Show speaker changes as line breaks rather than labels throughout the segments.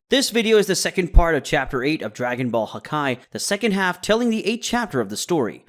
This video is the second part of Chapter 8 of Dragon Ball Hakai, the second half telling the 8th chapter of the story.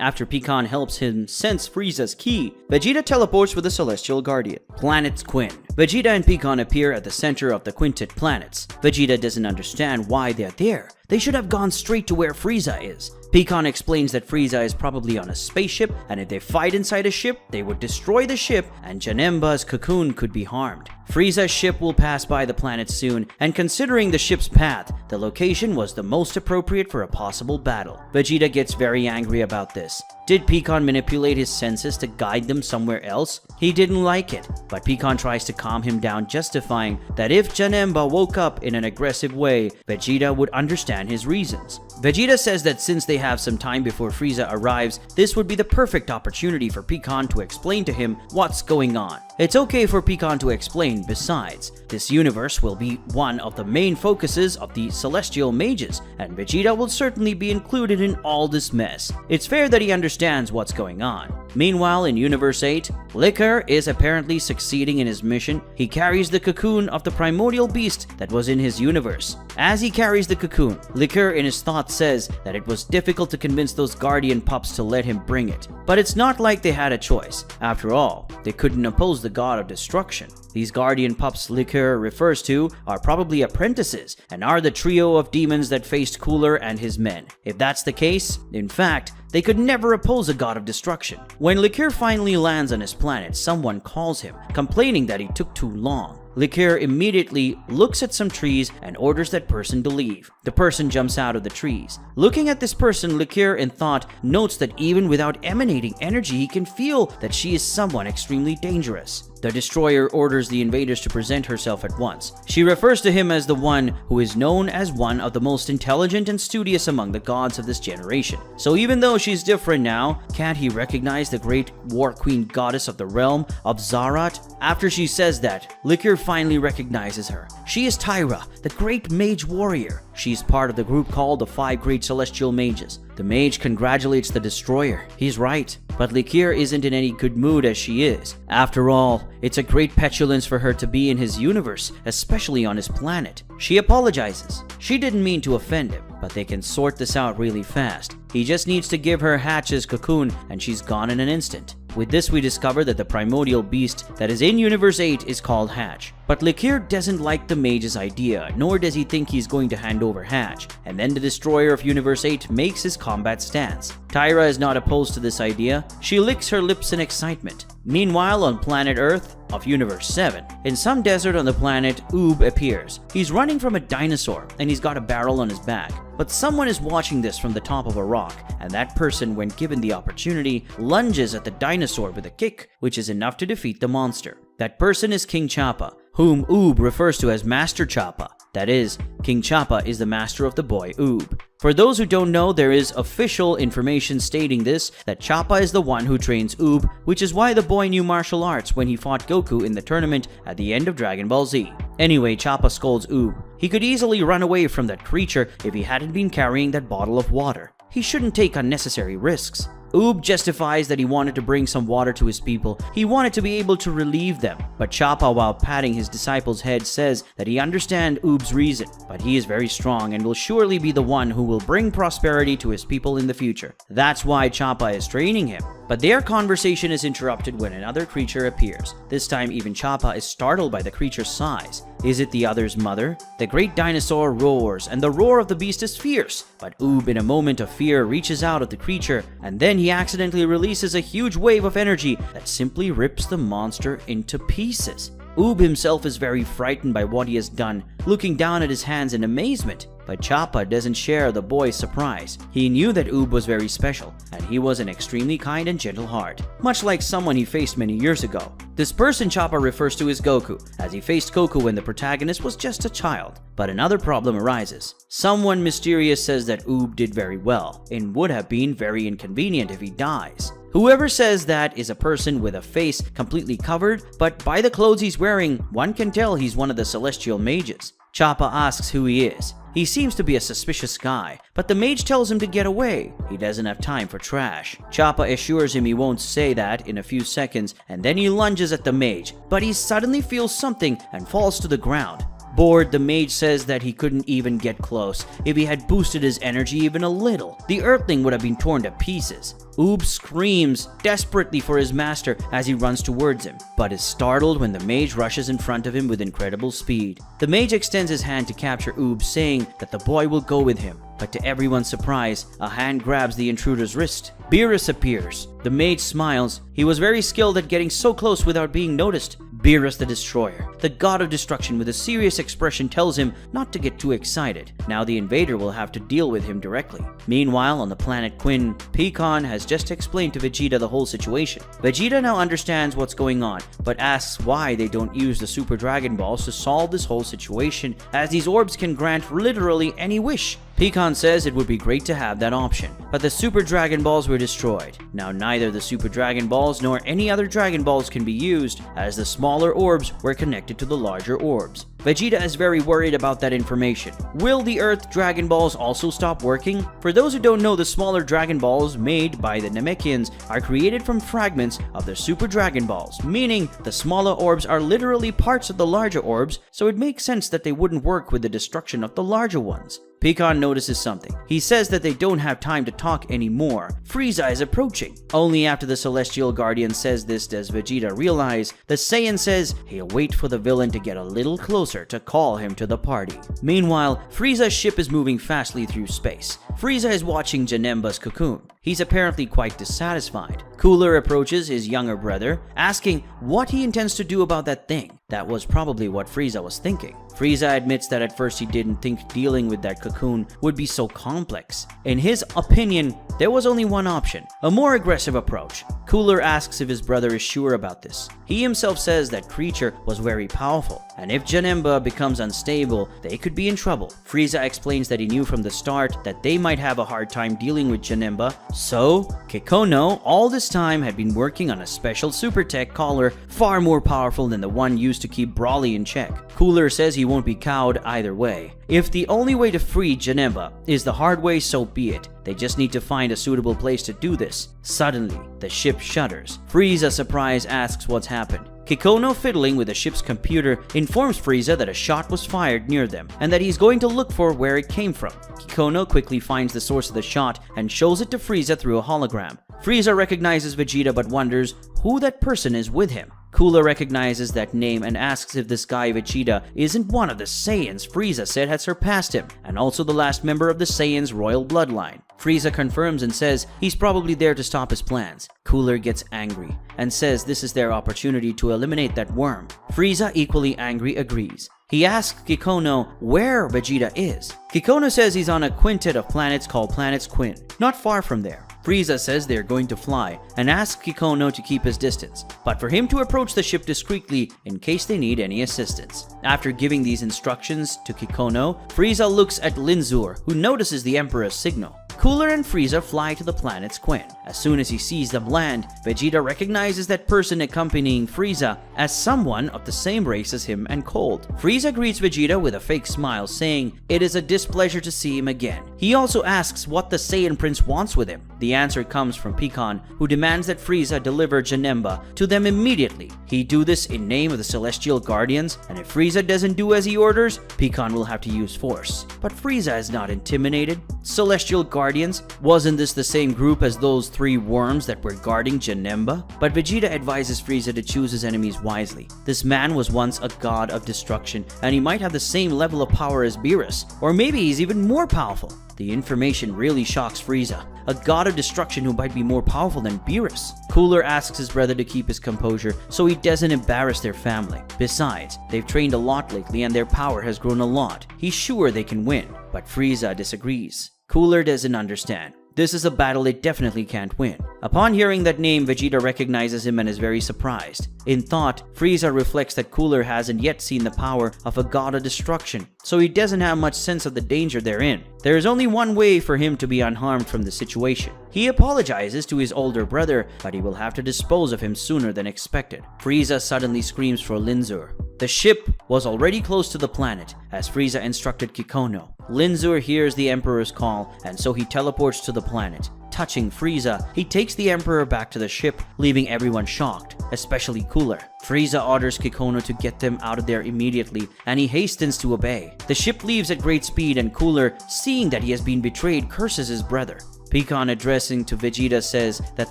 After Pikkon helps him sense Frieza's ki, Vegeta teleports with the Celestial Guardian, Planet Quinn. Vegeta and Pikkon appear at the center of the quintet planets. Vegeta doesn't understand why they're there. They should have gone straight to where Frieza is. Pikkon explains that Frieza is probably on a spaceship, and if they fight inside a ship, they would destroy the ship and Janemba's cocoon could be harmed. Frieza's ship will pass by the planet soon, and considering the ship's path, the location was the most appropriate for a possible battle. Vegeta gets very angry about this. Did Pikkon manipulate his senses to guide them somewhere else? He didn't like it, but Pikkon tries to calm him down, justifying that if Janemba woke up in an aggressive way, Vegeta would understand his reasons. Vegeta says that since they have some time before Frieza arrives, this would be the perfect opportunity for Pikkon to explain to him what's going on. It's okay for Pikkon to explain. Besides, this universe will be one of the main focuses of the Celestial Mages, and Vegeta will certainly be included in all this mess. It's fair that he understands what's going on. Meanwhile, in Universe 8, Liir is apparently succeeding in his mission. He carries the cocoon of the primordial beast that was in his universe. As he carries the cocoon, Liir in his thoughts says that it was difficult to convince those guardian pups to let him bring it. But it's not like they had a choice. After all, they couldn't oppose the god of destruction. These guardian pups Liir refers to are probably apprentices and are the trio of demons that faced Cooler and his men. If that's the case, in fact, they could never oppose a god of destruction. When Liir finally lands on his planet, someone calls him, complaining that he took too long. Liir immediately looks at some trees and orders that person to leave. The person jumps out of the trees. Looking at this person, Liir in thought notes that even without emanating energy, he can feel that she is someone extremely dangerous. The destroyer orders the invaders to present herself at once. She refers to him as the one who is known as one of the most intelligent and studious among the gods of this generation. So even though she's different now, can't he recognize the great war queen goddess of the realm of Zarat? After she says that, Liir finally recognizes her. She is Tyra, the great mage warrior. She's part of the group called the 5 Great Celestial Mages. The mage congratulates the destroyer. He's right. But Liir isn't in any good mood as she is. After all, it's a great petulance for her to be in his universe, especially on his planet. She apologizes. She didn't mean to offend him, but they can sort this out really fast. He just needs to give her Hatch's cocoon and she's gone in an instant. With this, we discover that the primordial beast that is in Universe 8 is called Hatch. But Liir doesn't like the mage's idea, nor does he think he's going to hand over Hatch. And then the destroyer of Universe 8 makes his combat stance. Tyra is not opposed to this idea. She licks her lips in excitement. Meanwhile, on planet Earth of Universe 7, in some desert on the planet, Oob appears. He's running from a dinosaur and he's got a barrel on his back. But someone is watching this from the top of a rock, and that person, when given the opportunity, lunges at the dinosaur with a kick, which is enough to defeat the monster. That person is King Chappa, whom Oob refers to as Master Chappa. That is, King Chappa is the master of the boy Oob. For those who don't know, there is official information stating this, that Chappa is the one who trains Oob, which is why the boy knew martial arts when he fought Goku in the tournament at the end of Dragon Ball Z. Anyway, Chappa scolds Oob. He could easily run away from that creature if he hadn't been carrying that bottle of water. He shouldn't take unnecessary risks. Oob justifies that he wanted to bring some water to his people. He wanted to be able to relieve them. But Chappa, while patting his disciple's head, says that he understands Oob's reason, but he is very strong and will surely be the one who will bring prosperity to his people in the future. That's why Chappa is training him. But their conversation is interrupted when another creature appears. This time, even Chappa is startled by the creature's size. Is it the other's mother? The great dinosaur roars, and the roar of the beast is fierce. But Oob, in a moment of fear, reaches out at the creature, and then he accidentally releases a huge wave of energy that simply rips the monster into pieces. Oob himself is very frightened by what he has done, looking down at his hands in amazement. But Chappa doesn't share the boy's surprise. He knew that Oob was very special, and he was an extremely kind and gentle heart, much like someone he faced many years ago. This person Chappa refers to as Goku, as he faced Goku when the protagonist was just a child. But another problem arises. Someone mysterious says that Oob did very well, and would have been very inconvenient if he dies. Whoever says that is a person with a face completely covered, but by the clothes he's wearing, one can tell he's one of the Celestial Mages. Chappa asks who he is. He seems to be a suspicious guy, but the mage tells him to get away. He doesn't have time for trash. Choppa assures him he won't say that in a few seconds, and then he lunges at the mage, but he suddenly feels something and falls to the ground. Bored, the mage says that he couldn't even get close. If he had boosted his energy even a little, the earthling would have been torn to pieces. Oob screams desperately for his master as he runs towards him, but is startled when the mage rushes in front of him with incredible speed. The mage extends his hand to capture Oob, saying that the boy will go with him. But to everyone's surprise, a hand grabs the intruder's wrist. Beerus appears. The mage smiles. He was very skilled at getting so close without being noticed. Beerus the Destroyer, the god of destruction, with a serious expression tells him not to get too excited. Now the invader will have to deal with him directly. Meanwhile, on the planet Quinn, Pikan has just explained to Vegeta the whole situation. Vegeta now understands what's going on, but asks why they don't use the Super Dragon Balls to solve this whole situation, as these orbs can grant literally any wish. Pikan says it would be great to have that option, but the Super Dragon Balls were destroyed. Now neither the Super Dragon Balls nor any other Dragon Balls can be used, as the smaller orbs were connected to the larger orbs. Vegeta is very worried about that information. Will the Earth Dragon Balls also stop working? For those who don't know, the smaller Dragon Balls made by the Namekians are created from fragments of their Super Dragon Balls, meaning the smaller orbs are literally parts of the larger orbs, so it makes sense that they wouldn't work with the destruction of the larger ones. Pikan notices something. He says that they don't have time to talk anymore. Frieza is approaching. Only after the Celestial Guardian says this does Vegeta realize the Saiyan says he'll wait for the villain to get a little closer to call him to the party. Meanwhile, Frieza's ship is moving fastly through space. Frieza is watching Janemba's cocoon. He's apparently quite dissatisfied. Cooler approaches his younger brother, asking what he intends to do about that thing. That was probably what Frieza was thinking. Frieza admits that at first he didn't think dealing with that cocoon would be so complex. In his opinion, there was only one option, a more aggressive approach. Cooler asks if his brother is sure about this. He himself says that creature was very powerful, and if Janemba becomes unstable, they could be in trouble. Frieza explains that he knew from the start that they might have a hard time dealing with Janemba, so Kikono all this time had been working on a special super tech Calore far more powerful than the one used to keep Broly in check. Cooler says he won't be cowed either way. If the only way to free Janemba is the hard way, so be it. They just need to find a suitable place to do this. Suddenly, the ship shudders. Frieza, surprised, asks what's happened. Kikono, fiddling with the ship's computer, informs Frieza that a shot was fired near them and that he's going to look for where it came from. Kikono quickly finds the source of the shot and shows it to Frieza through a hologram. Frieza recognizes Vegeta but wonders who that person is with him. Cooler recognizes that name and asks if this guy Vegeta isn't one of the Saiyans Frieza said had surpassed him, and also the last member of the Saiyans' royal bloodline. Frieza confirms and says he's probably there to stop his plans. Cooler gets angry and says this is their opportunity to eliminate that worm. Frieza, equally angry, agrees. He asks Kikono where Vegeta is. Kikono says he's on a quintet of planets called Planets Quinn, not far from there. Frieza says they're going to fly and asks Kikono to keep his distance, but for him to approach the ship discreetly in case they need any assistance. After giving these instructions to Kikono, Frieza looks at Liir, who notices the Emperor's signal. Cooler and Frieza fly to the planet's Quinn. As soon as he sees them land, Vegeta recognizes that person accompanying Frieza as someone of the same race as him and Cold. Frieza greets Vegeta with a fake smile, saying it is a displeasure to see him again. He also asks what the Saiyan Prince wants with him. The answer comes from Pikan, who demands that Frieza deliver Janemba to them immediately. He do this in name of the Celestial Guardians, and if Frieza doesn't do as he orders, Pikan will have to use force. But Frieza is not intimidated. Celestial Guardians? Wasn't this the same group as those 3 worms that were guarding Janemba? But Vegeta advises Frieza to choose his enemies wisely. This man was once a god of destruction, and he might have the same level of power as Beerus, or maybe he's even more powerful. The information really shocks Frieza. A god of destruction who might be more powerful than Beerus. Cooler asks his brother to keep his composure so he doesn't embarrass their family. Besides, they've trained a lot lately and their power has grown a lot. He's sure they can win, but Frieza disagrees. Cooler doesn't understand. This is a battle they definitely can't win. Upon hearing that name, Vegeta recognizes him and is very surprised. In thought, Frieza reflects that Cooler hasn't yet seen the power of a god of destruction, so he doesn't have much sense of the danger they're in. There is only one way for him to be unharmed from the situation. He apologizes to his older brother, but he will have to dispose of him sooner than expected. Frieza suddenly screams for Liir. The ship was already close to the planet, as Frieza instructed Kikono. Liir hears the Emperor's call, and so he teleports to the planet. Touching Frieza, he takes the Emperor back to the ship, leaving everyone shocked, especially Cooler. Frieza orders Kikono to get them out of there immediately, and he hastens to obey. The ship leaves at great speed, and Cooler, seeing that he has been betrayed, curses his brother. Pikan, addressing to Vegeta, says that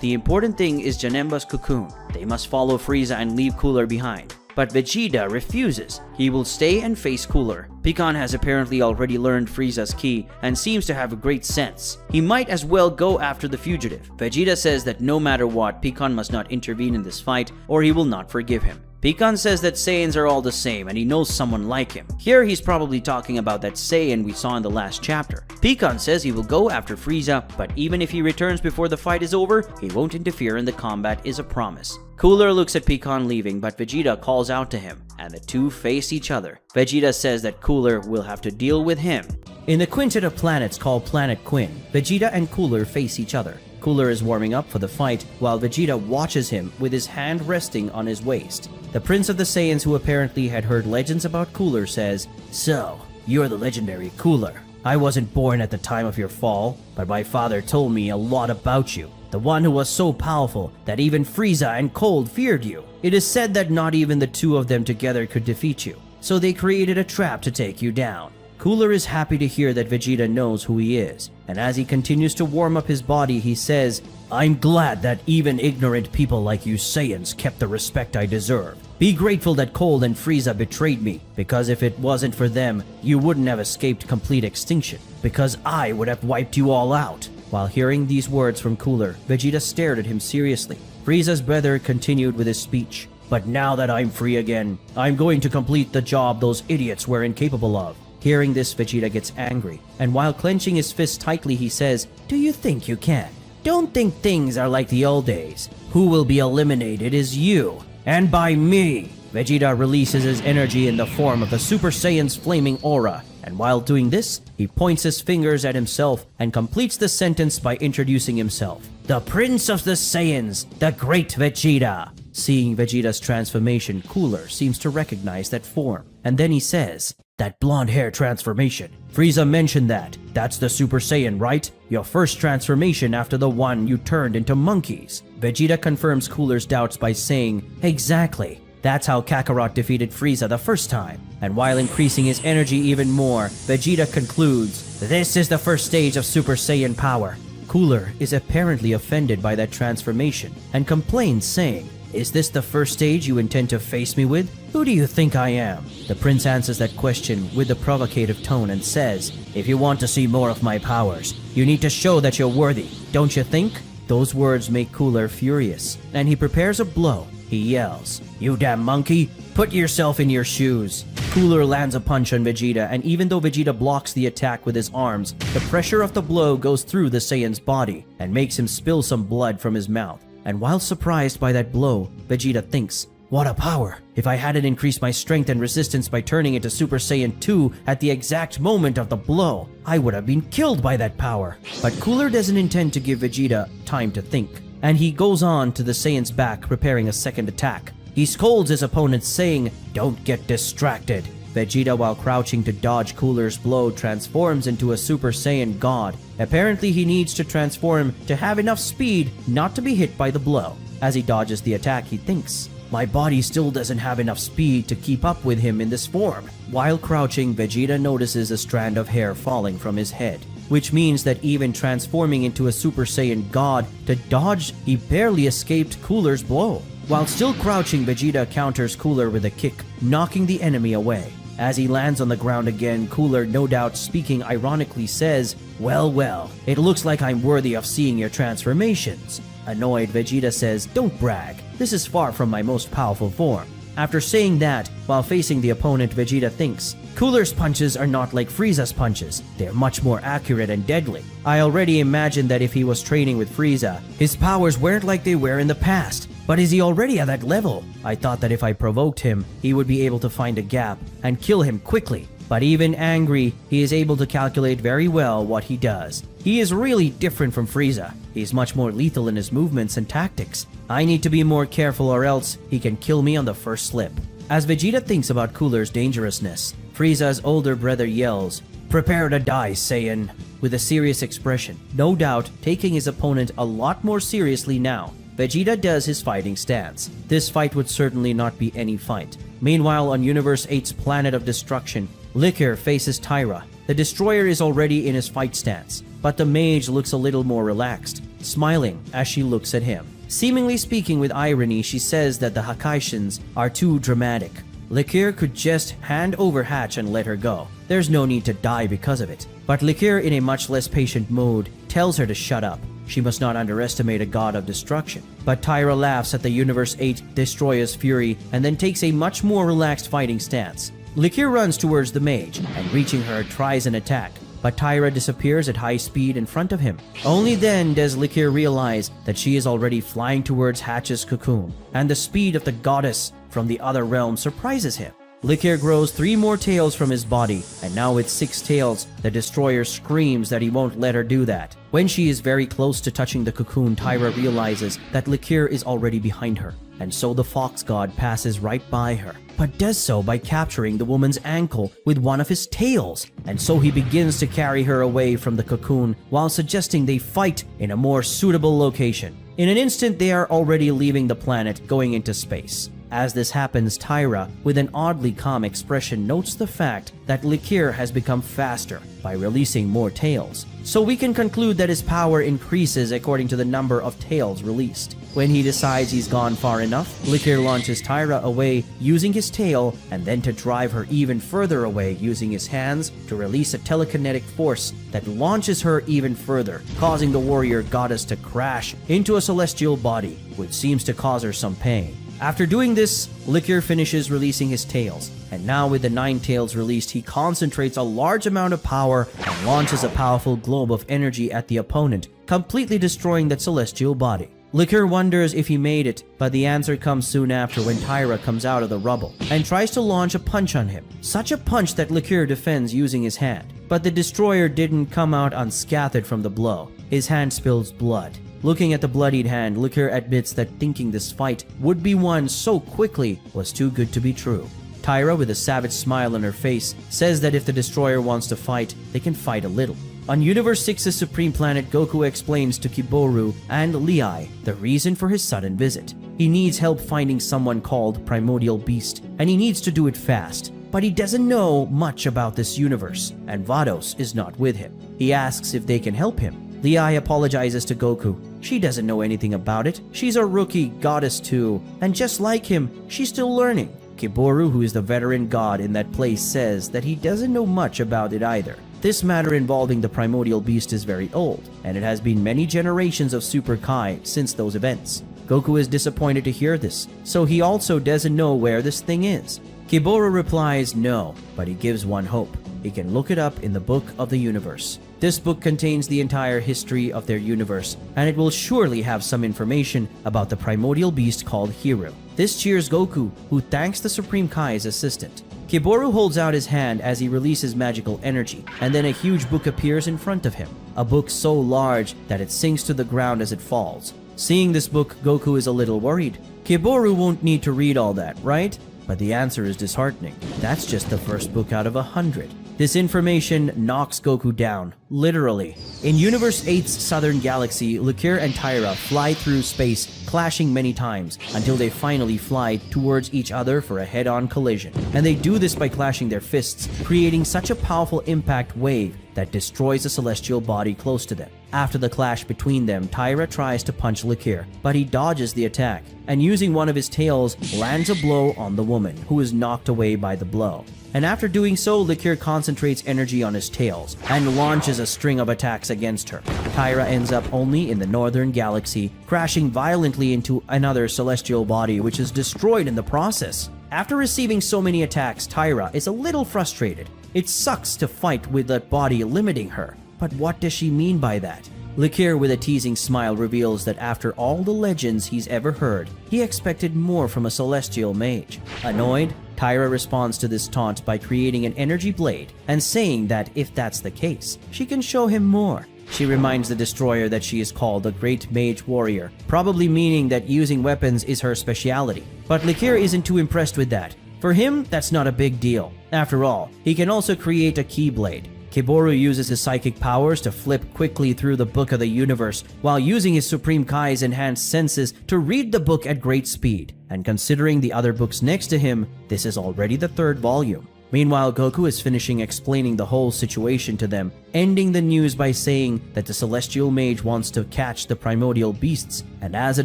the important thing is Janemba's cocoon. They must follow Frieza and leave Cooler behind. But Vegeta refuses. He will stay and face Cooler. Pikan has apparently already learned Frieza's ki and seems to have a great sense. He might as well go after the fugitive. Vegeta says that no matter what, Pikan must not intervene in this fight or he will not forgive him. Pikan says that Saiyans are all the same and he knows someone like him. Here he's probably talking about that Saiyan we saw in the last chapter. Pikan says he will go after Frieza, but even if he returns before the fight is over, he won't interfere in the combat is a promise. Cooler looks at Pikan leaving, but Vegeta calls out to him, and the two face each other. Vegeta says that Cooler will have to deal with him. In the quintet of planets called Planet Quinn, Vegeta and Cooler face each other. Cooler is warming up for the fight, while Vegeta watches him with his hand resting on his waist. The Prince of the Saiyans, who apparently had heard legends about Cooler, says, "So, you're the legendary Cooler. I wasn't born at the time of your fall, but my father told me a lot about you. The one who was so powerful that even Frieza and Cold feared you. It is said that not even the two of them together could defeat you, so they created a trap to take you down." Cooler is happy to hear that Vegeta knows who he is, and as he continues to warm up his body, he says, "I'm glad that even ignorant people like you Saiyans kept the respect I deserve. Be grateful that Cold and Frieza betrayed me, because if it wasn't for them, you wouldn't have escaped complete extinction, because I would have wiped you all out." While hearing these words from Cooler, Vegeta stared at him seriously. Frieza's brother continued with his speech. "But now that I'm free again, I'm going to complete the job those idiots were incapable of." Hearing this, Vegeta gets angry, and while clenching his fist tightly, he says, "Do you think you can? Don't think things are like the old days. Who will be eliminated is you, and by me." Vegeta releases his energy in the form of the Super Saiyan's flaming aura, and while doing this, he points his fingers at himself and completes the sentence by introducing himself. "The Prince of the Saiyans, the Great Vegeta." Seeing Vegeta's transformation, Cooler seems to recognize that form, and then he says, "That blonde hair transformation. Frieza mentioned that. That's the Super Saiyan, right? Your first transformation after the one you turned into monkeys." Vegeta confirms Cooler's doubts by saying, "Exactly. That's how Kakarot defeated Frieza the first time." And while increasing his energy even more, Vegeta concludes, "This is the first stage of Super Saiyan power." Cooler is apparently offended by that transformation and complains, saying, "Is this the first stage you intend to face me with? Who do you think I am?" The prince answers that question with a provocative tone and says, "If you want to see more of my powers, you need to show that you're worthy, don't you think?" Those words make Cooler furious, and he prepares a blow. He yells, "You damn monkey, put yourself in your shoes." Cooler lands a punch on Vegeta, and even though Vegeta blocks the attack with his arms, the pressure of the blow goes through the Saiyan's body and makes him spill some blood from his mouth. And while surprised by that blow, Vegeta thinks, "What a power! If I hadn't increased my strength and resistance by turning into Super Saiyan 2 at the exact moment of the blow, I would have been killed by that power." But Cooler doesn't intend to give Vegeta time to think, and he goes on to the Saiyan's back, preparing a second attack. He scolds his opponent, saying, "Don't get distracted." Vegeta, while crouching to dodge Cooler's blow, transforms into a Super Saiyan God. Apparently, he needs to transform to have enough speed not to be hit by the blow. As he dodges the attack, he thinks, "My body still doesn't have enough speed to keep up with him in this form." While crouching, Vegeta notices a strand of hair falling from his head, which means that even transforming into a Super Saiyan God to dodge, he barely escaped Cooler's blow. While still crouching, Vegeta counters Cooler with a kick, knocking the enemy away. As he lands on the ground again, Cooler, no doubt speaking ironically, says, Well, it looks like I'm worthy of seeing your transformations." Annoyed, Vegeta says, "Don't brag. This is far from my most powerful form." After saying that, while facing the opponent, Vegeta thinks, "Cooler's punches are not like Frieza's punches. They're much more accurate and deadly. I already imagined that if he was training with Frieza, his powers weren't like they were in the past. But is he already at that level? I thought that if I provoked him, he would be able to find a gap and kill him quickly. But even angry, he is able to calculate very well what he does. He is really different from Frieza. He's much more lethal in his movements and tactics. I need to be more careful or else he can kill me on the first slip. As Vegeta thinks about Cooler's dangerousness, Frieza's older brother yells, "Prepare to die, Saiyan," with a serious expression, no doubt taking his opponent a lot more seriously now. Vegeta does his fighting stance. This fight would certainly not be any fight. Meanwhile, on Universe 8's planet of destruction, Liir faces Tyra. The destroyer is already in his fight stance, but the mage looks a little more relaxed, smiling as she looks at him. Seemingly speaking with irony, she says that the Hakaishans are too dramatic. Liir could just hand over Hatch and let her go. There's no need to die because of it. But Liir, in a much less patient mood, tells her to shut up. She must not underestimate a god of destruction. But Tyra laughs at the Universe 8 destroyer's fury and then takes a much more relaxed fighting stance. Liir runs towards the mage and, reaching her, tries an attack. But Tyra disappears at high speed in front of him. Only then does Liir realize that she is already flying towards Hatch's cocoon, and the speed of the goddess from the other realm surprises him. Liir grows 3 more tails from his body, and now with 6 tails, the destroyer screams that he won't let her do that. When she is very close to touching the cocoon, Tyra realizes that Liir is already behind her, and so the fox god passes right by her, but does so by capturing the woman's ankle with one of his tails, and so he begins to carry her away from the cocoon while suggesting they fight in a more suitable location. In an instant, they are already leaving the planet, going into space. As this happens, Tyra, with an oddly calm expression, notes the fact that Liir has become faster by releasing more tails. So we can conclude that his power increases according to the number of tails released. When he decides he's gone far enough, Liir launches Tyra away using his tail, and then to drive her even further away using his hands to release a telekinetic force that launches her even further, causing the warrior goddess to crash into a celestial body, which seems to cause her some pain. After doing this, Liir finishes releasing his tails, and now with the 9 tails released, he concentrates a large amount of power and launches a powerful globe of energy at the opponent, completely destroying that celestial body. Liir wonders if he made it, but the answer comes soon after when Tyra comes out of the rubble and tries to launch a punch on him. Such a punch that Liir defends using his hand, but the destroyer didn't come out unscathed from the blow. His hand spills blood. Looking at the bloodied hand, Liir admits that thinking this fight would be won so quickly was too good to be true. Tyra, with a savage smile on her face, says that if the destroyer wants to fight, they can fight a little. On Universe 6's supreme planet, Goku explains to Kiboru and Liir the reason for his sudden visit. He needs help finding someone called Primordial Beast, and he needs to do it fast. But he doesn't know much about this universe, and Vados is not with him. He asks if they can help him. Liir apologizes to Goku. She doesn't know anything about it. She's a rookie goddess too, and just like him, she's still learning. Kiboru, who is the veteran god in that place, says that he doesn't know much about it either. This matter involving the primordial beast is very old, and it has been many generations of Super Kai since those events. Goku is disappointed to hear this, so he also doesn't know where this thing is. Kiboru replies no, but he gives one hope. He can look it up in the Book of the Universe. This book contains the entire history of their universe, and it will surely have some information about the primordial beast called Hero. This cheers Goku, who thanks the Supreme Kai's assistant. Kiboru holds out his hand as he releases magical energy, and then a huge book appears in front of him. A book so large that it sinks to the ground as it falls. Seeing this book, Goku is a little worried. Kiboru won't need to read all that, right? But the answer is disheartening. That's just the first book out of 100. This information knocks Goku down, literally. In Universe 8's southern galaxy, Liir and Tyra fly through space, clashing many times, until they finally fly towards each other for a head-on collision. And they do this by clashing their fists, creating such a powerful impact wave that destroys the celestial body close to them. After the clash between them, Tyra tries to punch Liir, but he dodges the attack, and using one of his tails, lands a blow on the woman, who is knocked away by the blow. And after doing so, Liir concentrates energy on his tails, and launches a string of attacks against her. Tyra ends up only in the northern galaxy, crashing violently into another celestial body, which is destroyed in the process. After receiving so many attacks, Tyra is a little frustrated. It sucks to fight with that body limiting her, but what does she mean by that? Liir, with a teasing smile, reveals that after all the legends he's ever heard, he expected more from a celestial mage. Annoyed, Tyra responds to this taunt by creating an energy blade and saying that if that's the case, she can show him more. She reminds the destroyer that she is called the Great Mage Warrior, probably meaning that using weapons is her speciality. But Liir isn't too impressed with that. For him, that's not a big deal. After all, he can also create a Keyblade. Kiboru uses his psychic powers to flip quickly through the book of the universe, while using his Supreme Kai's enhanced senses to read the book at great speed. And considering the other books next to him, this is already the 3rd volume. Meanwhile, Goku is finishing explaining the whole situation to them, ending the news by saying that the Celestial Mage wants to catch the primordial beasts, and as a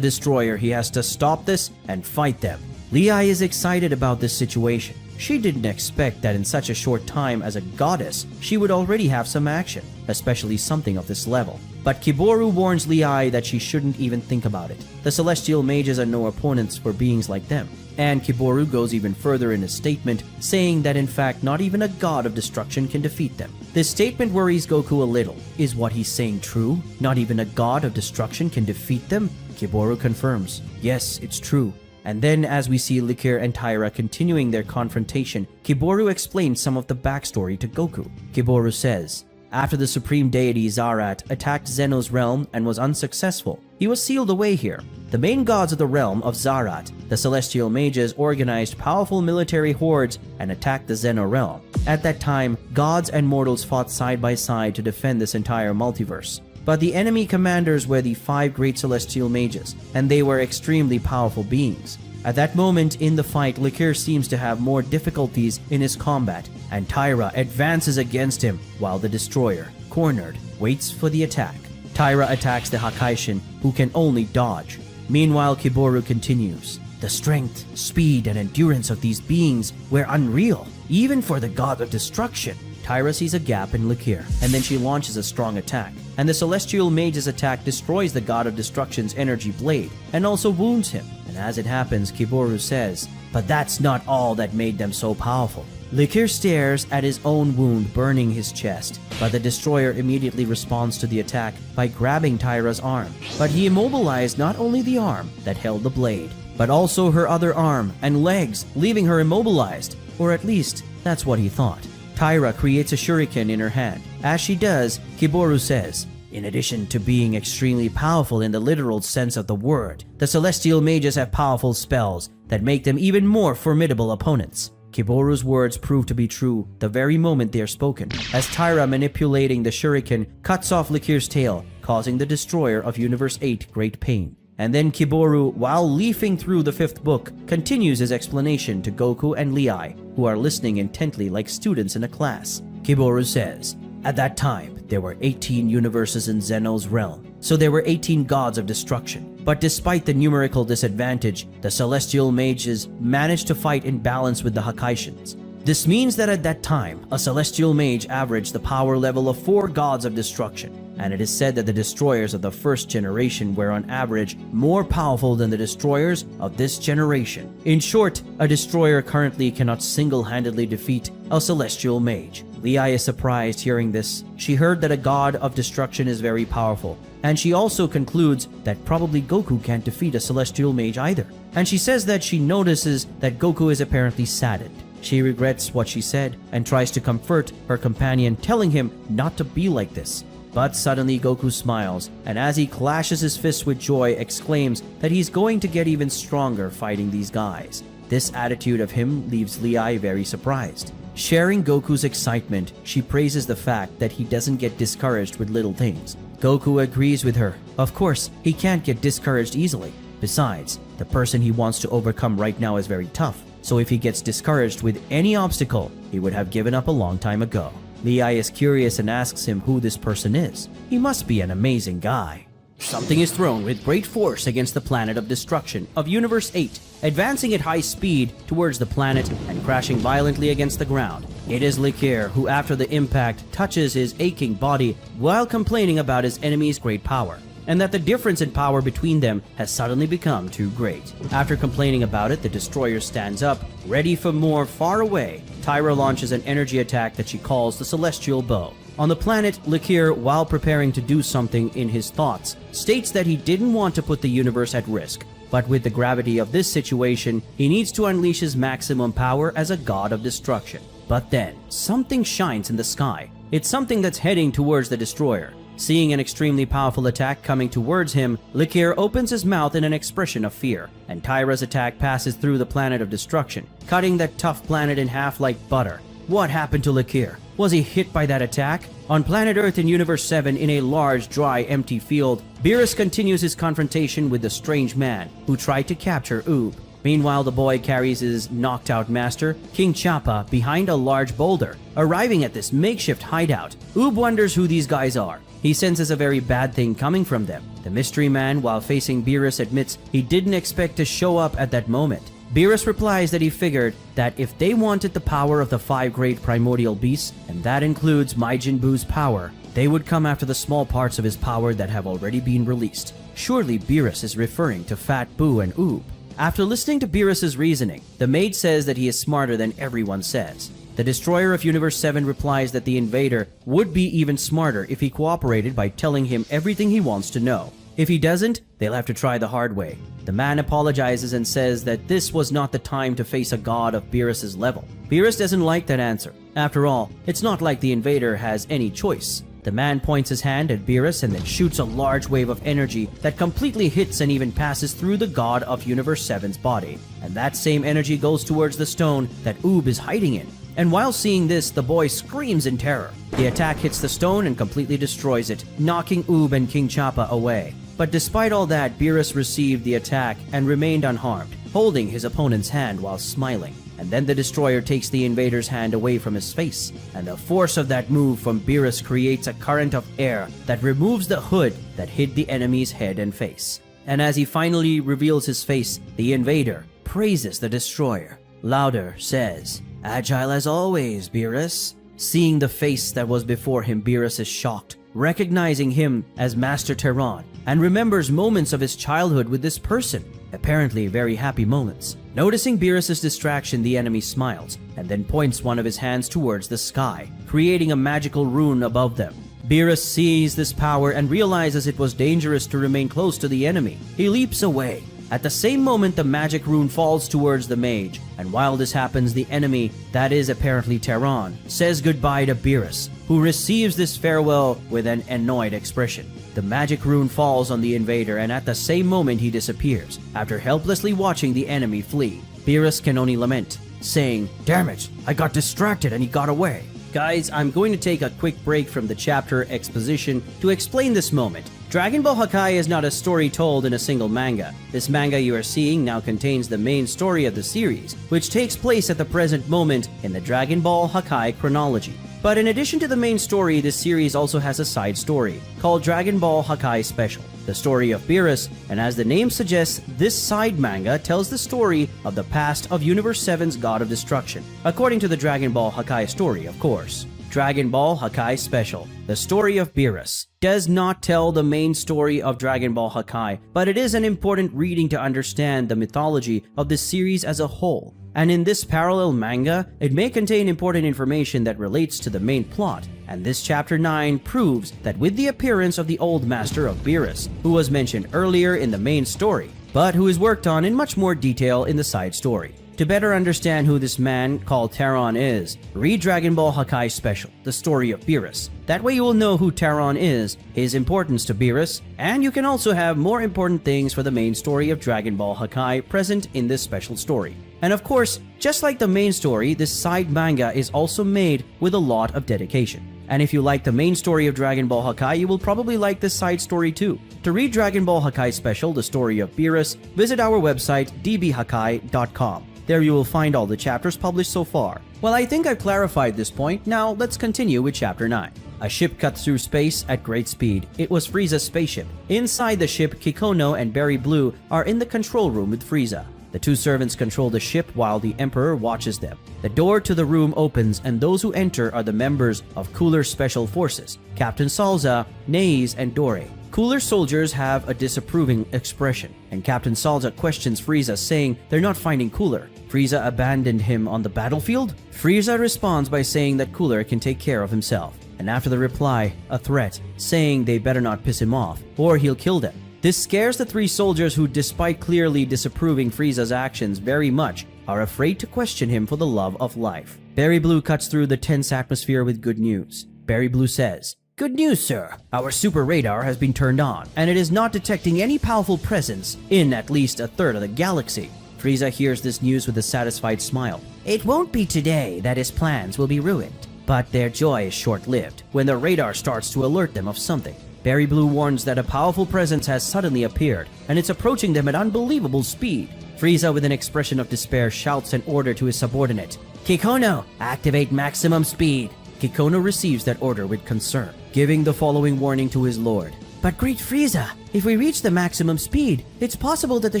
destroyer he has to stop this and fight them. Liir is excited about this situation. She didn't expect that in such a short time as a goddess, she would already have some action, especially something of this level. But Kiboru warns Liir that she shouldn't even think about it. The Celestial Mages are no opponents for beings like them. And Kiboru goes even further in his statement, saying that in fact not even a god of destruction can defeat them. This statement worries Goku a little. Is what he's saying true? Not even a god of destruction can defeat them? Kiboru confirms, yes, it's true. And then as we see Liir and Tyra continuing their confrontation, Kiboru explains some of the backstory to Goku. Kiboru says, after the supreme deity Zarat attacked Zeno's realm and was unsuccessful, he was sealed away here. The main gods of the realm of Zarat, the Celestial Mages, organized powerful military hordes and attacked the Zeno realm. At that time, gods and mortals fought side by side to defend this entire multiverse. But the enemy commanders were the 5 great Celestial Mages, and they were extremely powerful beings. At that moment in the fight, Liir seems to have more difficulties in his combat, and Tyra advances against him, while the destroyer, cornered, waits for the attack. Tyra attacks the Hakai, who can only dodge. Meanwhile, Kiboru continues. The strength, speed, and endurance of these beings were unreal, even for the god of destruction. Tyra sees a gap in Liir, and then she launches a strong attack. And the Celestial Mage's attack destroys the god of destruction's energy blade, and also wounds him. And as it happens, Kiboru says, but that's not all that made them so powerful. Liir stares at his own wound burning his chest, but the destroyer immediately responds to the attack by grabbing Tyra's arm. But he immobilized not only the arm that held the blade, but also her other arm and legs, leaving her immobilized, or at least that's what he thought. Tyra creates a shuriken in her hand. As she does, Kiboru says, in addition to being extremely powerful in the literal sense of the word, the Celestial Mages have powerful spells that make them even more formidable opponents. Kiboru's words prove to be true the very moment they are spoken, as Tyra manipulating the shuriken cuts off Liir's tail, causing the destroyer of Universe 8 great pain. And then Kiboru, while leafing through the 5th book, continues his explanation to Goku and Liir, who are listening intently like students in a class. Kiboru says, at that time, there were 18 universes in Zeno's realm, so there were 18 gods of destruction. But despite the numerical disadvantage, the Celestial Mages managed to fight in balance with the Hakai. This means that at that time, a Celestial Mage averaged the power level of 4 gods of destruction. And it is said that the destroyers of the first generation were on average more powerful than the destroyers of this generation. In short, a destroyer currently cannot single-handedly defeat a Celestial Mage. Liir is surprised hearing this. She heard that a god of destruction is very powerful, and she also concludes that probably Goku can't defeat a Celestial Mage either. And she says that she notices that Goku is apparently saddened. She regrets what she said and tries to comfort her companion, telling him not to be like this. But suddenly Goku smiles, and as he clashes his fists with joy, exclaims that he's going to get even stronger fighting these guys. This attitude of him leaves Liir very surprised. Sharing Goku's excitement, she praises the fact that he doesn't get discouraged with little things. Goku agrees with her. Of course, he can't get discouraged easily. Besides, the person he wants to overcome right now is very tough, so if he gets discouraged with any obstacle, he would have given up a long time ago. Liir is curious and asks him who this person is. He must be an amazing guy. Something is thrown with great force against the planet of destruction of Universe 8, advancing at high speed towards the planet and crashing violently against the ground. It is Liir who, after the impact, touches his aching body while complaining about his enemy's great power, and that the difference in power between them has suddenly become too great. After complaining about it, the destroyer stands up, ready for more far away. Tyra launches an energy attack that she calls the Celestial Bow. On the planet, Liir, while preparing to do something in his thoughts, states that he didn't want to put the universe at risk, but with the gravity of this situation, he needs to unleash his maximum power as a god of destruction. But then, something shines in the sky. It's something that's heading towards the destroyer. Seeing an extremely powerful attack coming towards him, Liir opens his mouth in an expression of fear, and Tyra's attack passes through the planet of destruction, cutting that tough planet in half like butter. What happened to Liir? Was he hit by that attack? On planet Earth in Universe 7, in a large, dry, empty field, Beerus continues his confrontation with the strange man who tried to capture Oob. Meanwhile, the boy carries his knocked-out master, King Chappa, behind a large boulder. Arriving at this makeshift hideout, Oob wonders who these guys are. He senses a very bad thing coming from them. The mystery man, while facing Beerus, admits he didn't expect to show up at that moment. Beerus replies that he figured that if they wanted the power of the 5 great primordial beasts, and that includes Majin Buu's power, they would come after the small parts of his power that have already been released. Surely Beerus is referring to Fat Buu and Oob. After listening to Beerus's reasoning, the maid says that he is smarter than everyone says. The destroyer of Universe 7 replies that the invader would be even smarter if he cooperated by telling him everything he wants to know. If he doesn't, they'll have to try the hard way. The man apologizes and says that this was not the time to face a god of Beerus's level. Beerus doesn't like that answer. After all, it's not like the invader has any choice. The man points his hand at Beerus and then shoots a large wave of energy that completely hits and even passes through the god of Universe 7's body. And that same energy goes towards the stone that Oob is hiding in. And while seeing this, the boy screams in terror. The attack hits the stone and completely destroys it, knocking Oob and King Chappa away. But despite all that, Beerus received the attack and remained unharmed, holding his opponent's hand while smiling. And then the destroyer takes the invader's hand away from his face, and the force of that move from Beerus creates a current of air that removes the hood that hid the enemy's head and face. And as he finally reveals his face, the invader praises the destroyer. Louder says, "Agile as always, Beerus." Seeing the face that was before him, Beerus is shocked, recognizing him as Master Terran, and remembers moments of his childhood with this person, apparently very happy moments. Noticing Beerus's distraction, the enemy smiles, and then points one of his hands towards the sky, creating a magical rune above them. Beerus sees this power and realizes it was dangerous to remain close to the enemy. He leaps away. At the same moment, the magic rune falls towards the mage, and while this happens, the enemy, that is apparently Terran, says goodbye to Beerus, who receives this farewell with an annoyed expression. The magic rune falls on the invader, and at the same moment he disappears, after helplessly watching the enemy flee. Beerus can only lament, saying, "Damn it, I got distracted and he got away." Guys, I'm going to take a quick break from the chapter exposition to explain this moment. Dragon Ball Hakai is not a story told in a single manga. This manga you are seeing now contains the main story of the series, which takes place at the present moment in the Dragon Ball Hakai chronology. But in addition to the main story, this series also has a side story called Dragon Ball Hakai Special, the story of Beerus, and as the name suggests, this side manga tells the story of the past of Universe 7's God of Destruction, according to the Dragon Ball Hakai story, of course. Dragon Ball Hakai Special, the story of Beerus, does not tell the main story of Dragon Ball Hakai, but it is an important reading to understand the mythology of this series as a whole. And in this parallel manga, it may contain important information that relates to the main plot, and this chapter 9 proves that with the appearance of the old master of Beerus, who was mentioned earlier in the main story, but who is worked on in much more detail in the side story. To better understand who this man called Terran is, read Dragon Ball Hakai Special, the story of Beerus. That way you will know who Terran is, his importance to Beerus, and you can also have more important things for the main story of Dragon Ball Hakai present in this special story. And of course, just like the main story, this side manga is also made with a lot of dedication. And if you like the main story of Dragon Ball Hakai, you will probably like this side story too. To read Dragon Ball Hakai Special, the story of Beerus, visit our website dbhakai.com. There you will find all the chapters published so far. Well, I think I've clarified this point. Now let's continue with chapter 9. A ship cut through space at great speed. It was Frieza's spaceship. Inside the ship, Kikono and Berry Blue are in the control room with Frieza. The two servants control the ship while the Emperor watches them. The door to the room opens, and those who enter are the members of Cooler's Special Forces, Captain Salza, Naze, and Dore. Cooler soldiers have a disapproving expression, and Captain Salza questions Frieza, saying they're not finding Cooler. Frieza abandoned him on the battlefield? Frieza responds by saying that Cooler can take care of himself, and after the reply, a threat, saying they better not piss him off, or he'll kill them. This scares the three soldiers who, despite clearly disapproving Frieza's actions very much, are afraid to question him for the love of life. Berry Blue cuts through the tense atmosphere with good news. Berry Blue says, Good news, sir. Our super radar has been turned on, and it is not detecting any powerful presence in at least a third of the galaxy. Frieza hears this news with a satisfied smile. It won't be today that his plans will be ruined, but their joy is short-lived when the radar starts to alert them of something. Berry Blue warns that a powerful presence has suddenly appeared, and it's approaching them at unbelievable speed. Frieza, with an expression of despair, shouts an order to his subordinate. Kikono, activate maximum speed. Kikono receives that order with concern, giving the following warning to his lord. But great Frieza, if we reach the maximum speed, it's possible that the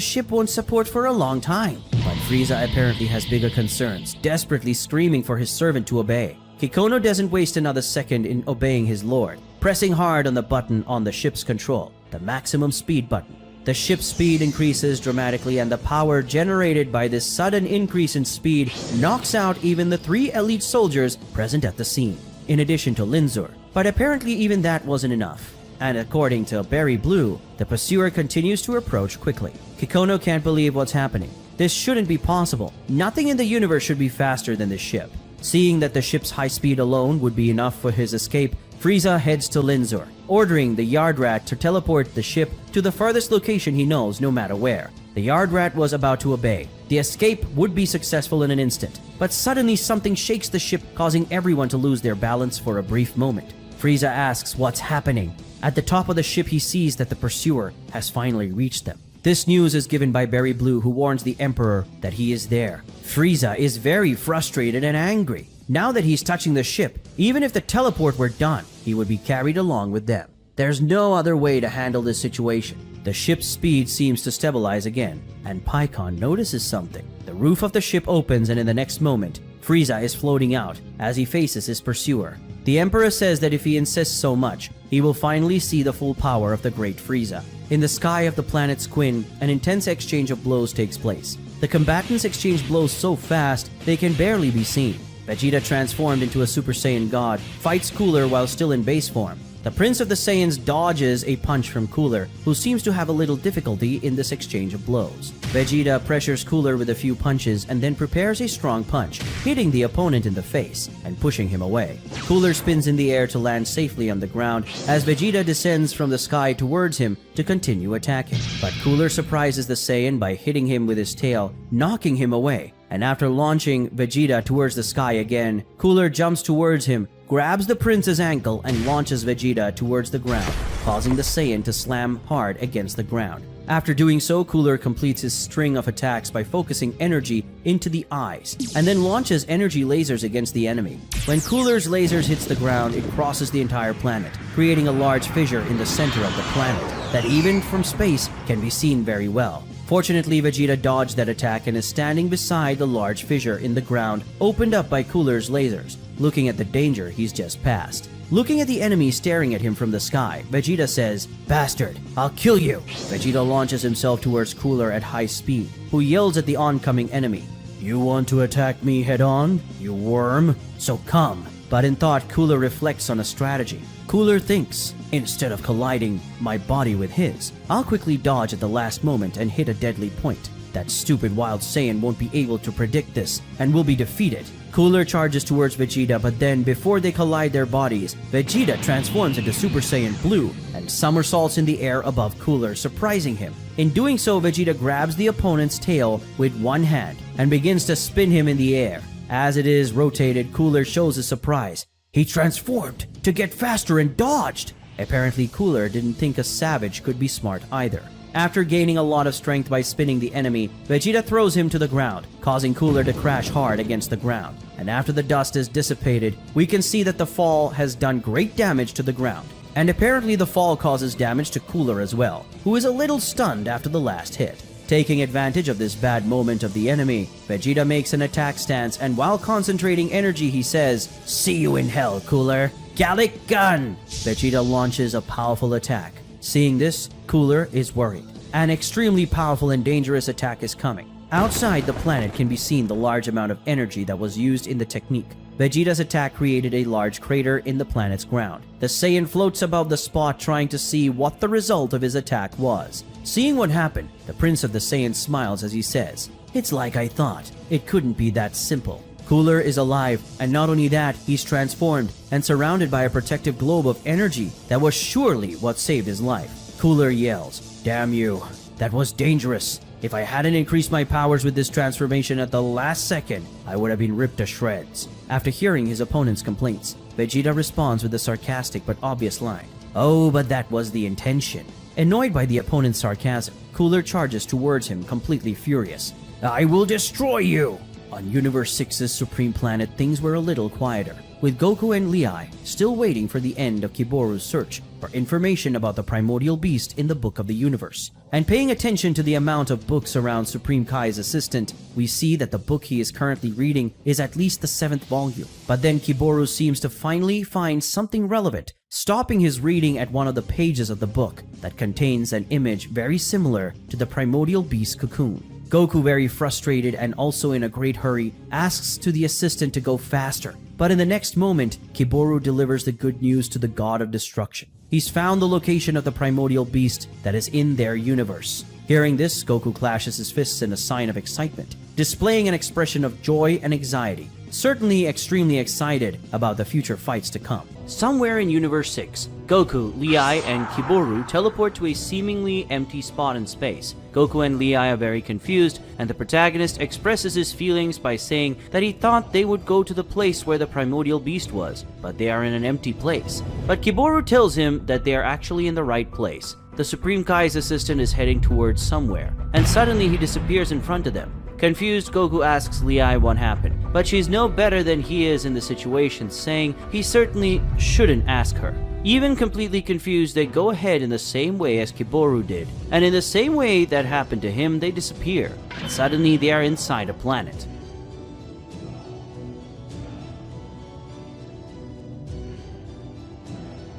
ship won't support for a long time. But Frieza apparently has bigger concerns, desperately screaming for his servant to obey. Kikono doesn't waste another second in obeying his lord, pressing hard on the button on the ship's control, the maximum speed button. The ship's speed increases dramatically, and the power generated by this sudden increase in speed knocks out even the 3 elite soldiers present at the scene, in addition to Linzor. But apparently even that wasn't enough. And according to Berry Blue, the pursuer continues to approach quickly. Kikono can't believe what's happening. This shouldn't be possible. Nothing in the universe should be faster than this ship. Seeing that the ship's high speed alone would be enough for his escape, Frieza heads to Linzor, ordering the Yard Rat to teleport the ship to the farthest location he knows, no matter where. The Yard Rat was about to obey. The escape would be successful in an instant, but suddenly something shakes the ship, causing everyone to lose their balance for a brief moment. Frieza asks what's happening. At the top of the ship, he sees that the pursuer has finally reached them. This news is given by Berry Blue, who warns the Emperor that he is there. Frieza is very frustrated and angry. Now that he's touching the ship, even if the teleport were done, he would be carried along with them. There's no other way to handle this situation. The ship's speed seems to stabilize again, and Pikkon notices something. The roof of the ship opens, and in the next moment, Frieza is floating out as he faces his pursuer. The Emperor says that if he insists so much, he will finally see the full power of the great Frieza. In the sky of the planet's Quinn, an intense exchange of blows takes place. The combatants exchange blows so fast, they can barely be seen. Vegeta, transformed into a Super Saiyan God, fights Cooler while still in base form. The Prince of the Saiyans dodges a punch from Cooler, who seems to have a little difficulty in this exchange of blows. Vegeta pressures Cooler with a few punches and then prepares a strong punch, hitting the opponent in the face and pushing him away. Cooler spins in the air to land safely on the ground as Vegeta descends from the sky towards him to continue attacking. But Cooler surprises the Saiyan by hitting him with his tail, knocking him away. And after launching Vegeta towards the sky again, Cooler jumps towards him, grabs the prince's ankle, and launches Vegeta towards the ground, causing the Saiyan to slam hard against the ground. After doing so, Cooler completes his string of attacks by focusing energy into the eyes, and then launches energy lasers against the enemy. When Cooler's lasers hits the ground, it crosses the entire planet, creating a large fissure in the center of the planet that even from space can be seen very well. Fortunately, Vegeta dodged that attack and is standing beside the large fissure in the ground opened up by Cooler's lasers, looking at the danger he's just passed. Looking at the enemy staring at him from the sky, Vegeta says, "Bastard, I'll kill you!" Vegeta launches himself towards Cooler at high speed, who yells at the oncoming enemy, "You want to attack me head-on, you worm? So come." But in thought, Cooler reflects on a strategy. Cooler thinks, instead of colliding my body with his, I'll quickly dodge at the last moment and hit a deadly point. That stupid Wild Saiyan won't be able to predict this and will be defeated. Cooler charges towards Vegeta, but then before they collide their bodies, Vegeta transforms into Super Saiyan Blue and somersaults in the air above Cooler, surprising him. In doing so, Vegeta grabs the opponent's tail with one hand and begins to spin him in the air. As it is rotated, Cooler shows his surprise. He transformed to get faster and dodged! Apparently, Cooler didn't think a savage could be smart either. After gaining a lot of strength by spinning the enemy, Vegeta throws him to the ground, causing Cooler to crash hard against the ground. And after the dust is dissipated, we can see that the fall has done great damage to the ground. And apparently the fall causes damage to Cooler as well, who is a little stunned after the last hit. Taking advantage of this bad moment of the enemy, Vegeta makes an attack stance, and while concentrating energy, he says, "See you in hell, Cooler! Gallic Gun!" Vegeta launches a powerful attack. Seeing this, Cooler is worried. An extremely powerful and dangerous attack is coming. Outside the planet can be seen the large amount of energy that was used in the technique. Vegeta's attack created a large crater in the planet's ground. The Saiyan floats above the spot trying to see what the result of his attack was. Seeing what happened, the Prince of the Saiyans smiles as he says, "It's like I thought. It couldn't be that simple." Cooler is alive, and not only that, he's transformed and surrounded by a protective globe of energy that was surely what saved his life. Cooler yells, "Damn you, that was dangerous. If I hadn't increased my powers with this transformation at the last second, I would have been ripped to shreds." After hearing his opponent's complaints, Vegeta responds with a sarcastic but obvious line, "Oh, but that was the intention." Annoyed by the opponent's sarcasm, Cooler charges towards him completely furious. "I will destroy you!" On Universe 6's Supreme Planet, things were a little quieter, with Goku and Liir still waiting for the end of Kiboru's search for information about the primordial beast in the Book of the Universe. And paying attention to the amount of books around Supreme Kai's assistant, we see that the book he is currently reading is at least the 7th volume. But then Kiboru seems to finally find something relevant, stopping his reading at one of the pages of the book that contains an image very similar to the primordial beast cocoon. Goku, very frustrated and also in a great hurry, asks to the assistant to go faster. But in the next moment, Kiboru delivers the good news to the god of destruction. He's found the location of the primordial beast that is in their universe. Hearing this, Goku clashes his fists in a sign of excitement, displaying an expression of joy and anxiety, certainly extremely excited about the future fights to come. Somewhere in Universe 6, Goku, Liir, and Kiboru teleport to a seemingly empty spot in space. Goku and Liir are very confused, and the protagonist expresses his feelings by saying that he thought they would go to the place where the primordial beast was, but they are in an empty place. But Kiboru tells him that they are actually in the right place. The Supreme Kai's assistant is heading towards somewhere, and suddenly he disappears in front of them. Confused, Goku asks Liir what happened, but she's no better than he is in the situation, saying he certainly shouldn't ask her. Even completely confused, they go ahead in the same way as Kiboru did, and in the same way that happened to him, they disappear. And suddenly, they are inside a planet.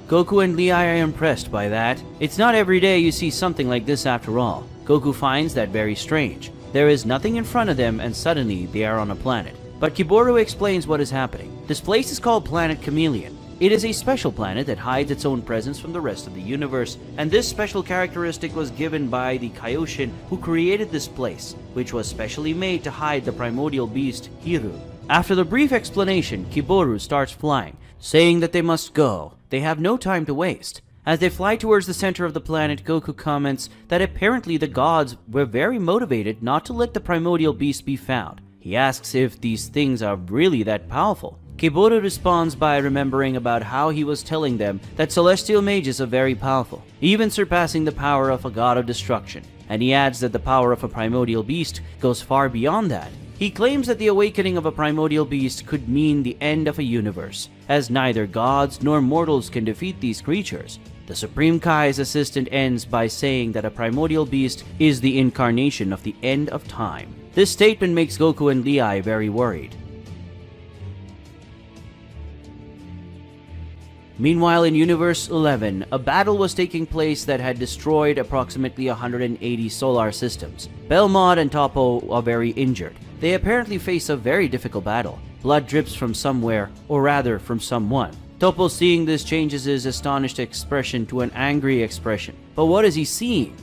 Goku and Liir are impressed by that. It's not every day you see something like this after all. Goku finds that very strange. There is nothing in front of them, and suddenly they are on a planet. But Kiboru explains what is happening. This place is called Planet Chameleon. It is a special planet that hides its own presence from the rest of the universe, and this special characteristic was given by the Kaioshin who created this place, which was specially made to hide the primordial beast Hiru. After the brief explanation, Kiboru starts flying, saying that they must go. They have no time to waste. As they fly towards the center of the planet, Goku comments that apparently the gods were very motivated not to let the primordial beast be found. He asks if these things are really that powerful. Kiboru responds by remembering about how he was telling them that celestial mages are very powerful, even surpassing the power of a god of destruction. And he adds that the power of a primordial beast goes far beyond that. He claims that the awakening of a primordial beast could mean the end of a universe, as neither gods nor mortals can defeat these creatures. The Supreme Kai's assistant ends by saying that a primordial beast is the incarnation of the end of time. This statement makes Goku and Liir very worried. Meanwhile, in Universe 11, a battle was taking place that had destroyed approximately 180 solar systems. Belmod and Toppo are very injured. They apparently face a very difficult battle. Blood drips from somewhere, or rather from someone. Toppo, seeing this, changes his astonished expression to an angry expression. But what is he seeing?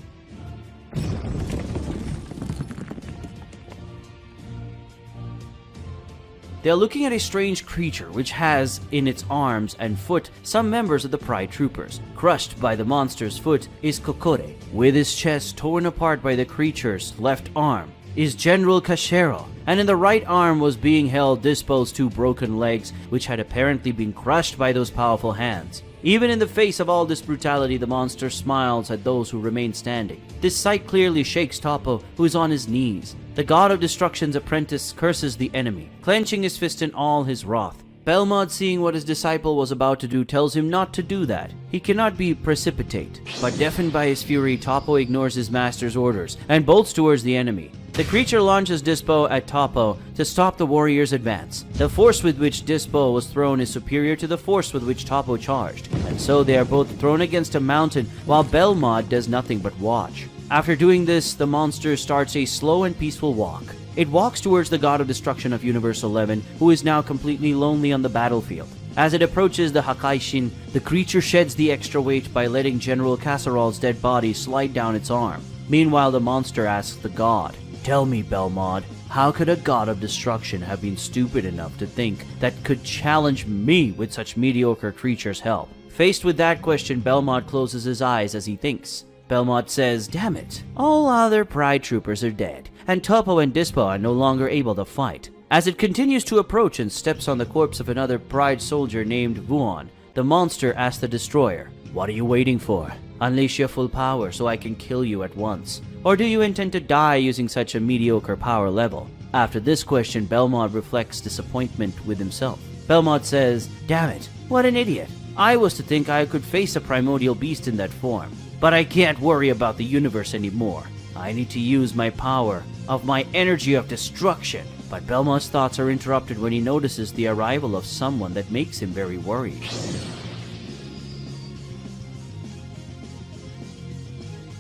They are looking at a strange creature which has, in its arms and foot, some members of the Pride Troopers. Crushed by the monster's foot is Kokore. With his chest torn apart by the creature's left arm is General Cashero, and in the right arm was being held Dispo's two broken legs, which had apparently been crushed by those powerful hands. Even in the face of all this brutality, the monster smiles at those who remain standing. This sight clearly shakes Toppo, who is on his knees. The god of destruction's apprentice curses the enemy, clenching his fist in all his wrath. Belmod, seeing what his disciple was about to do, tells him not to do that. He cannot be precipitate. But deafened by his fury, Toppo ignores his master's orders and bolts towards the enemy. The creature launches Dispo at Toppo to stop the warrior's advance. The force with which Dispo was thrown is superior to the force with which Toppo charged, and so they are both thrown against a mountain while Belmod does nothing but watch. After doing this, the monster starts a slow and peaceful walk. It walks towards the god of destruction of Universe 11, who is now completely lonely on the battlefield. As it approaches the Hakai Shin, the creature sheds the extra weight by letting General Casserol's dead body slide down its arm. Meanwhile, the monster asks the god, "Tell me, Belmod, How could a god of destruction have been stupid enough to think that could challenge me with such mediocre creatures' help? Faced with that question, Belmont closes his eyes as he thinks. Belmont says, "Damn it, all other Pride troopers are dead, and Topo and Dispo are no longer able to fight." As it continues to approach and steps on the corpse of another Pride soldier named Vuon, the monster asks the destroyer, "What are you waiting for? Unleash your full power so I can kill you at once. Or do you intend to die using such a mediocre power level?" After this question, Belmont reflects disappointment with himself. Belmont says, "Damn it, what an idiot. I was to think I could face a primordial beast in that form. But I can't worry about the universe anymore. I need to use my power of my energy of destruction." But Belmont's thoughts are interrupted when he notices the arrival of someone that makes him very worried.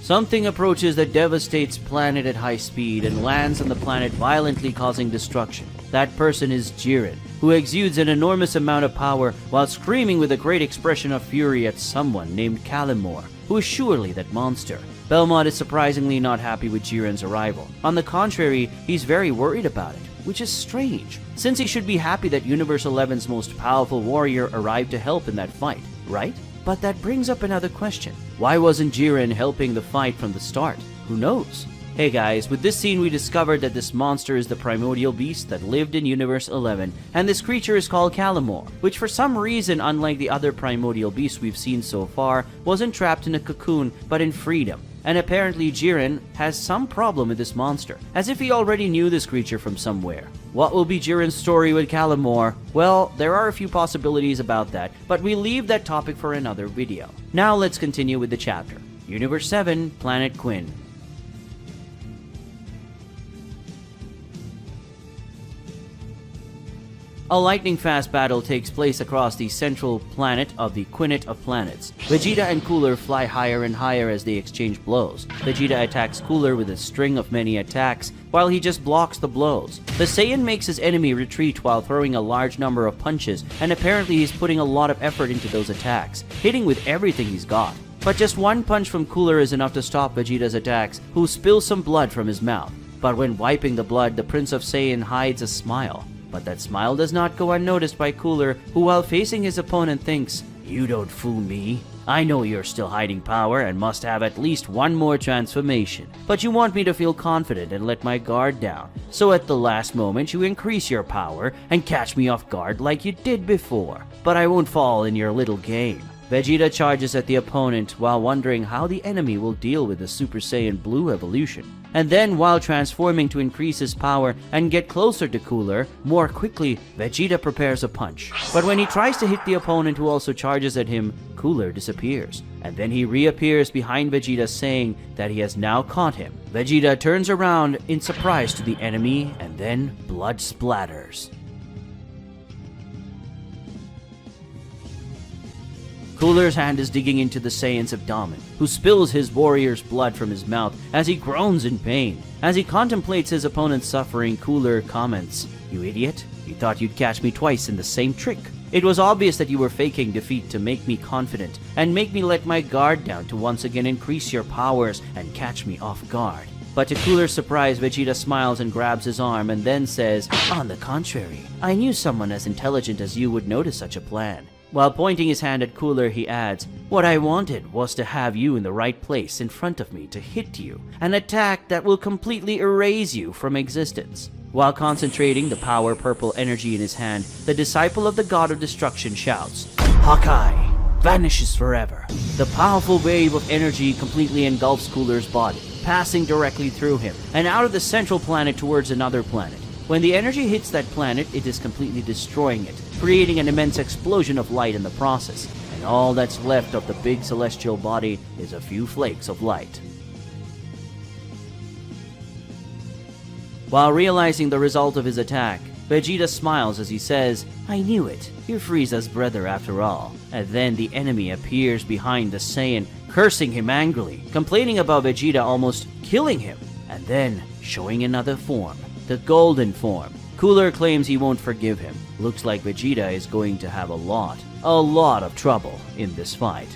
Something approaches that devastates planet at high speed and lands on the planet, violently causing destruction. That person is Jiren, who exudes an enormous amount of power while screaming with a great expression of fury at someone named Calore, who is surely that monster. Belmont is surprisingly not happy with Jiren's arrival. On the contrary, he's very worried about it, which is strange, since he should be happy that Universe 11's most powerful warrior arrived to help in that fight, right? But that brings up another question. Why wasn't Jiren helping the fight from the start? Who knows? Hey guys, with this scene we discovered that this monster is the primordial beast that lived in Universe 11, and this creature is called Calore, which for some reason, unlike the other primordial beasts we've seen so far, wasn't trapped in a cocoon, but in freedom. And apparently Jiren has some problem with this monster, as if he already knew this creature from somewhere. What will be Jiren's story with Calore? Well, there are a few possibilities about that, but we leave that topic for another video. Now let's continue with the chapter. Universe 7, Planet Quinn. A lightning-fast battle takes place across the central planet of the Quinnet of Planets. Vegeta and Cooler fly higher and higher as they exchange blows. Vegeta attacks Cooler with a string of many attacks, while he just blocks the blows. The Saiyan makes his enemy retreat while throwing a large number of punches, and apparently he's putting a lot of effort into those attacks, hitting with everything he's got. But just one punch from Cooler is enough to stop Vegeta's attacks, who spills some blood from his mouth. But when wiping the blood, the Prince of Saiyan hides a smile. But that smile does not go unnoticed by Cooler, who while facing his opponent thinks, "You don't fool me. I know you're still hiding power and must have at least one more transformation. But you want me to feel confident and let my guard down. So at the last moment you increase your power and catch me off guard like you did before. But I won't fall in your little game." Vegeta charges at the opponent while wondering how the enemy will deal with the Super Saiyan Blue evolution. And then, while transforming to increase his power and get closer to Cooler more quickly, Vegeta prepares a punch. But when he tries to hit the opponent who also charges at him, Cooler disappears. And then he reappears behind Vegeta saying that he has now caught him. Vegeta turns around in surprise to the enemy, and then blood splatters. Cooler's hand is digging into the Saiyan's abdomen, who spills his warrior's blood from his mouth as he groans in pain. As he contemplates his opponent's suffering, Cooler comments, "You idiot, you thought you'd catch me twice in the same trick. It was obvious that you were faking defeat to make me confident and make me let my guard down to once again increase your powers and catch me off guard." But to Cooler's surprise, Vegeta smiles and grabs his arm and then says, "On the contrary, I knew someone as intelligent as you would notice such a plan." While pointing his hand at Cooler, he adds, "What I wanted was to have you in the right place in front of me to hit you, an attack that will completely erase you from existence." While concentrating the power purple energy in his hand, the disciple of the God of Destruction shouts, "Hakai!" vanishes forever. The powerful wave of energy completely engulfs Cooler's body, passing directly through him and out of the central planet towards another planet. When the energy hits that planet, it is completely destroying it, creating an immense explosion of light in the process, and all that's left of the big celestial body is a few flakes of light. While realizing the result of his attack, Vegeta smiles as he says, "I knew it, you're Frieza's brother after all." And then the enemy appears behind the Saiyan, cursing him angrily, complaining about Vegeta almost killing him, and then showing another form. The golden form. Cooler claims he won't forgive him. Looks like Vegeta is going to have a lot of trouble in this fight.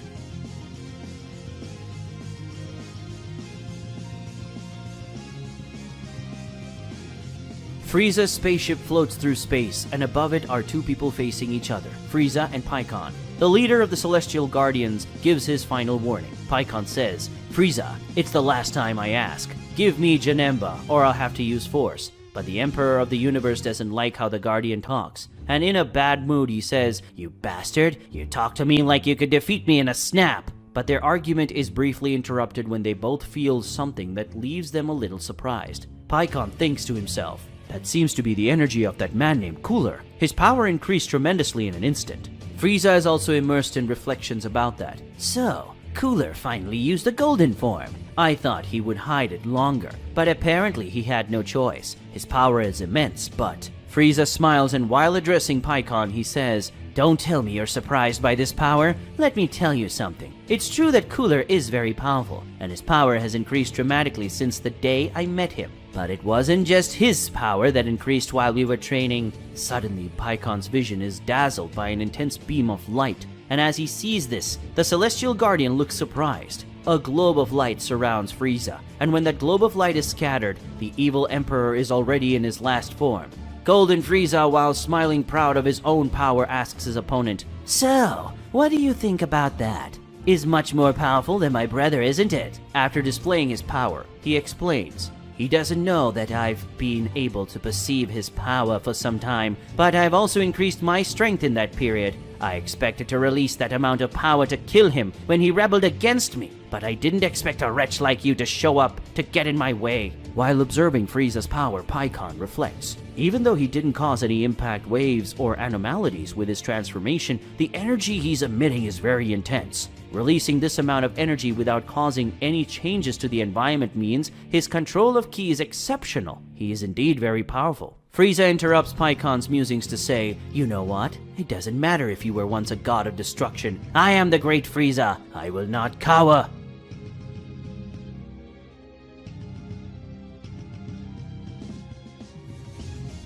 Frieza's spaceship floats through space, and above it are two people facing each other, Frieza and Pikkon. The leader of the Celestial Guardians gives his final warning. Pikkon says, "Frieza, it's the last time I ask. Give me Janemba, or I'll have to use force." But the Emperor of the Universe doesn't like how the Guardian talks, and in a bad mood he says, "You bastard, you talk to me like you could defeat me in a snap." But their argument is briefly interrupted when they both feel something that leaves them a little surprised. Pikkon thinks to himself, "That seems to be the energy of that man named Cooler." His power increased tremendously in an instant. Frieza is also immersed in reflections about that. "So, Cooler finally used the golden form. I thought he would hide it longer, but apparently he had no choice. His power is immense, but..." Frieza smiles, and while addressing Pikkon, he says, "Don't tell me you're surprised by this power. Let me tell you something. It's true that Cooler is very powerful, and his power has increased dramatically since the day I met him. But it wasn't just his power that increased while we were training." Suddenly, Pikkon's vision is dazzled by an intense beam of light, and as he sees this, the Celestial Guardian looks surprised. A globe of light surrounds Frieza, and when that globe of light is scattered, the evil Emperor is already in his last form. Golden Frieza, while smiling proud of his own power, asks his opponent, "So, what do you think about that? Is much more powerful than my brother, isn't it?" After displaying his power, he explains, "He doesn't know that I've been able to perceive his power for some time, but I've also increased my strength in that period. I expected to release that amount of power to kill him when he rebelled against me, but I didn't expect a wretch like you to show up to get in my way." While observing Frieza's power, Pikkon reflects. Even though he didn't cause any impact waves or anomalies with his transformation, the energy he's emitting is very intense. Releasing this amount of energy without causing any changes to the environment means his control of ki is exceptional. He is indeed very powerful. Frieza interrupts Pikkon's musings to say, "You know what? It doesn't matter if you were once a god of destruction. I am the great Frieza. I will not cower."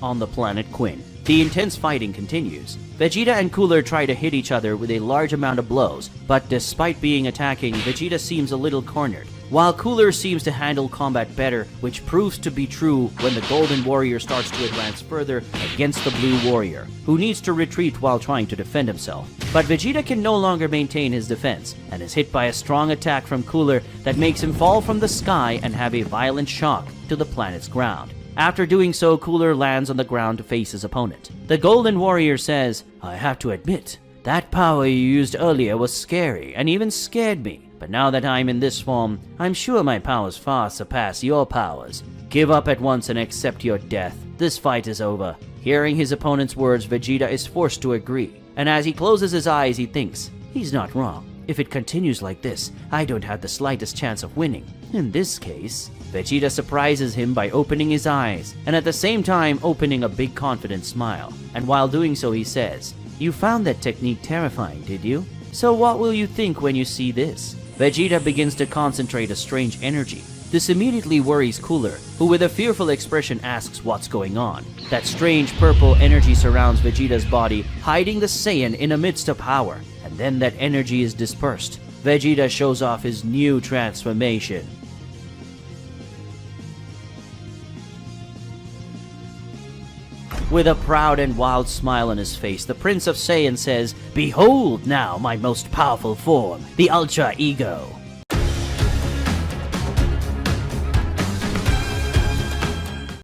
On the planet Quinn, the intense fighting continues. Vegeta and Cooler try to hit each other with a large amount of blows, but despite being attacking, Vegeta seems a little cornered, while Cooler seems to handle combat better, which proves to be true when the Golden Warrior starts to advance further against the Blue Warrior, who needs to retreat while trying to defend himself. But Vegeta can no longer maintain his defense, and is hit by a strong attack from Cooler that makes him fall from the sky and have a violent shock to the planet's ground. After doing so, Cooler lands on the ground to face his opponent. The Golden Warrior says, "I have to admit, that power you used earlier was scary and even scared me. But now that I'm in this form, I'm sure my powers far surpass your powers. Give up at once and accept your death. This fight is over." Hearing his opponent's words, Vegeta is forced to agree. And as he closes his eyes, he thinks, he's not wrong. If it continues like this, I don't have the slightest chance of winning. In this case, Vegeta surprises him by opening his eyes, and at the same time opening a big confident smile. And while doing so, he says, "You found that technique terrifying, did you? So what will you think when you see this?" Vegeta begins to concentrate a strange energy. This immediately worries Cooler, who with a fearful expression asks what's going on. That strange purple energy surrounds Vegeta's body, hiding the Saiyan in a midst of power, and then that energy is dispersed. Vegeta shows off his new transformation. With a proud and wild smile on his face, the Prince of Saiyan says, "Behold now my most powerful form, the Ultra Ego."